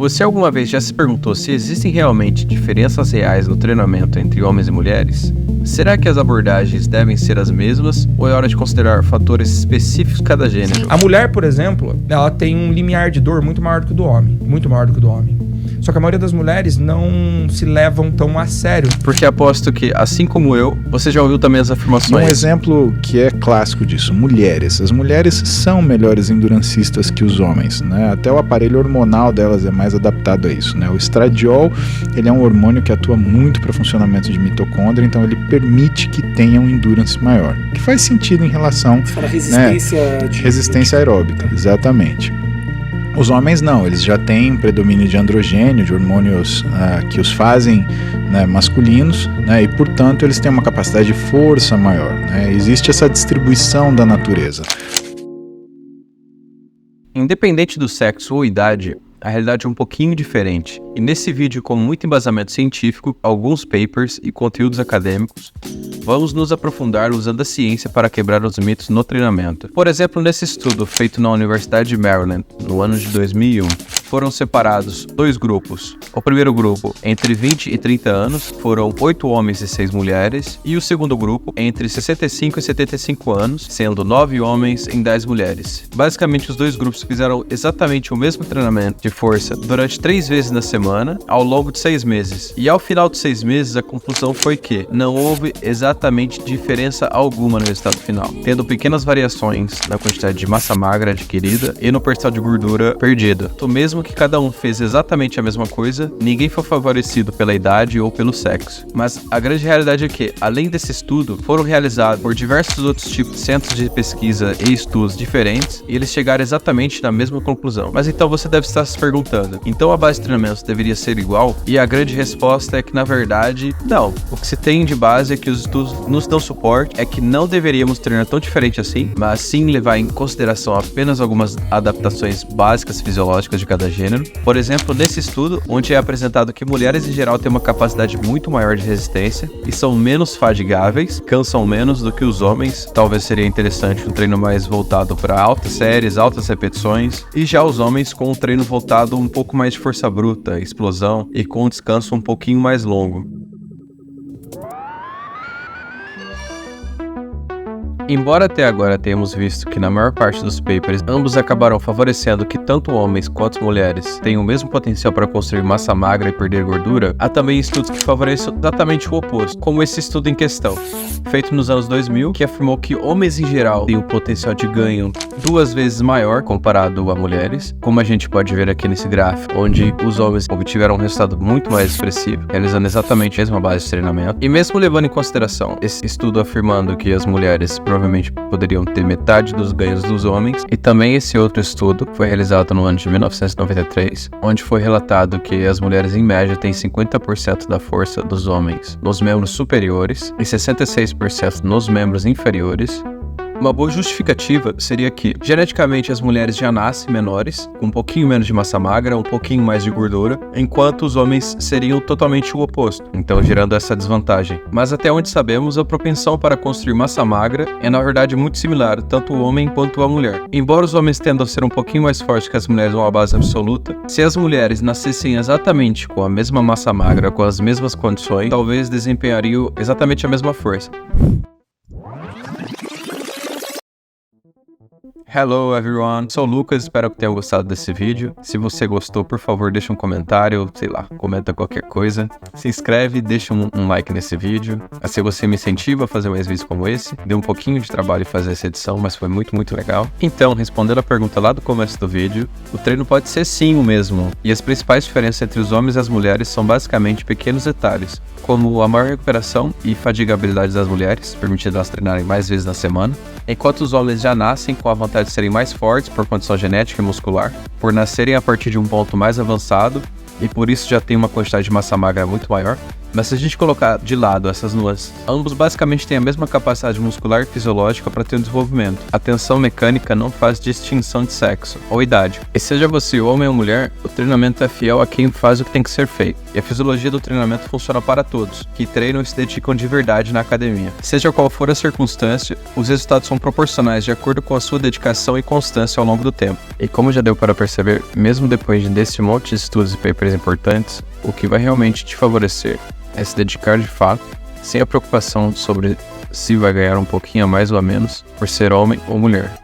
Você alguma vez já se perguntou se existem realmente diferenças reais no treinamento entre homens e mulheres? Será que as abordagens devem ser as mesmas ou é hora de considerar fatores específicos de cada gênero? A mulher, por exemplo, ela tem um limiar de dor muito maior do que o do homem. Muito maior do que o do homem. Só que a maioria das mulheres não se levam tão a sério. Porque aposto que, assim como eu, você já ouviu também as afirmações. E um exemplo que é clássico disso, mulheres. As mulheres são melhores endurancistas que os homens, né? Até o aparelho hormonal delas é mais adaptado a isso, né? O estradiol, ele é um hormônio que atua muito para o funcionamento de mitocôndria, então ele permite que tenha um endurance maior. Que faz sentido em relação à resistência, né? Resistência aeróbica, exatamente. Os homens não, eles já têm um predomínio de androgênio, de hormônios que os fazem, né, masculinos, né, e portanto eles têm uma capacidade de força maior, né? Existe essa distribuição da natureza. Independente do sexo ou idade, a realidade é um pouquinho diferente. E nesse vídeo, com muito embasamento científico, alguns papers e conteúdos acadêmicos, vamos nos aprofundar usando a ciência para quebrar os mitos no treinamento. Por exemplo, nesse estudo feito na Universidade de Maryland, no ano de 2001, foram separados 2 grupos. O primeiro grupo, entre 20 e 30 anos, foram 8 homens e 6 mulheres, e o segundo grupo, entre 65 e 75 anos, sendo 9 homens e 10 mulheres. Basicamente, os 2 grupos fizeram exatamente o mesmo treinamento de força durante 3 vezes na semana, ao longo de 6 meses. E ao final de 6 meses, a conclusão foi que não houve exatamente diferença alguma no resultado final, tendo pequenas variações na quantidade de massa magra adquirida e no percentual de gordura perdida. Então, mesmo que cada um fez exatamente a mesma coisa, ninguém foi favorecido pela idade ou pelo sexo. Mas a grande realidade é que, além desse estudo, foram realizados por diversos outros tipos de centros de pesquisa e estudos diferentes, e eles chegaram exatamente na mesma conclusão. Mas então você deve estar se perguntando, então a base de treinamento deveria ser igual? E a grande resposta é que, na verdade, não. O que se tem de base é que os estudos nos dão suporte, é que não deveríamos treinar tão diferente assim, mas sim levar em consideração apenas algumas adaptações básicas fisiológicas de cada gênero. Por exemplo, nesse estudo, onde é apresentado que mulheres em geral têm uma capacidade muito maior de resistência e são menos fadigáveis, cansam menos do que os homens, talvez seria interessante um treino mais voltado para altas séries, altas repetições, e já os homens com um treino voltado um pouco mais de força bruta, explosão e com um descanso um pouquinho mais longo. Embora até agora tenhamos visto que na maior parte dos papers ambos acabaram favorecendo que tanto homens quanto mulheres tenham o mesmo potencial para construir massa magra e perder gordura, há também estudos que favorecem exatamente o oposto, como esse estudo em questão, feito nos anos 2000, que afirmou que homens em geral têm um potencial de ganho 2 vezes maior comparado a mulheres, como a gente pode ver aqui nesse gráfico, onde os homens obtiveram um resultado muito mais expressivo, realizando exatamente a mesma base de treinamento, e mesmo levando em consideração esse estudo afirmando que as mulheres provavelmente poderiam ter metade dos ganhos dos homens, e também esse outro estudo foi realizado no ano de 1993, onde foi relatado que as mulheres em média têm 50% da força dos homens nos membros superiores e 66% nos membros inferiores. Uma boa justificativa seria que, geneticamente, as mulheres já nascem menores, com um pouquinho menos de massa magra, um pouquinho mais de gordura, enquanto os homens seriam totalmente o oposto, então gerando essa desvantagem. Mas até onde sabemos, a propensão para construir massa magra é na verdade muito similar, tanto o homem quanto a mulher. Embora os homens tendam a ser um pouquinho mais fortes que as mulheres numa base absoluta, se as mulheres nascessem exatamente com a mesma massa magra, com as mesmas condições, talvez desempenhariam exatamente a mesma força. Hello everyone, sou o Lucas, espero que tenham gostado desse vídeo. Se você gostou, por favor, deixa um comentário, sei lá, comenta qualquer coisa. Se inscreve, deixa um like nesse vídeo. Assim você me incentiva a fazer mais vídeos como esse. Deu um pouquinho de trabalho fazer essa edição, mas foi muito legal. Então, respondendo a pergunta lá do começo do vídeo, o treino pode ser sim o mesmo. E as principais diferenças entre os homens e as mulheres são basicamente pequenos detalhes, como a maior recuperação e fadigabilidade das mulheres, permitindo elas treinarem mais vezes na semana, enquanto os homens já nascem com a vontade de serem mais fortes por condição genética e muscular, por nascerem a partir de um ponto mais avançado e por isso já tem uma quantidade de massa magra muito maior. Mas se a gente colocar de lado essas nuances, ambos basicamente têm a mesma capacidade muscular e fisiológica para ter um desenvolvimento. A tensão mecânica não faz distinção de sexo ou idade. E seja você homem ou mulher, o treinamento é fiel a quem faz o que tem que ser feito. E a fisiologia do treinamento funciona para todos, que treinam e se dedicam de verdade na academia. Seja qual for a circunstância, os resultados são proporcionais de acordo com a sua dedicação e constância ao longo do tempo. E como já deu para perceber, mesmo depois desse monte de estudos e papers importantes, o que vai realmente te favorecer é se dedicar de fato, sem a preocupação sobre se vai ganhar um pouquinho a mais ou a menos por ser homem ou mulher.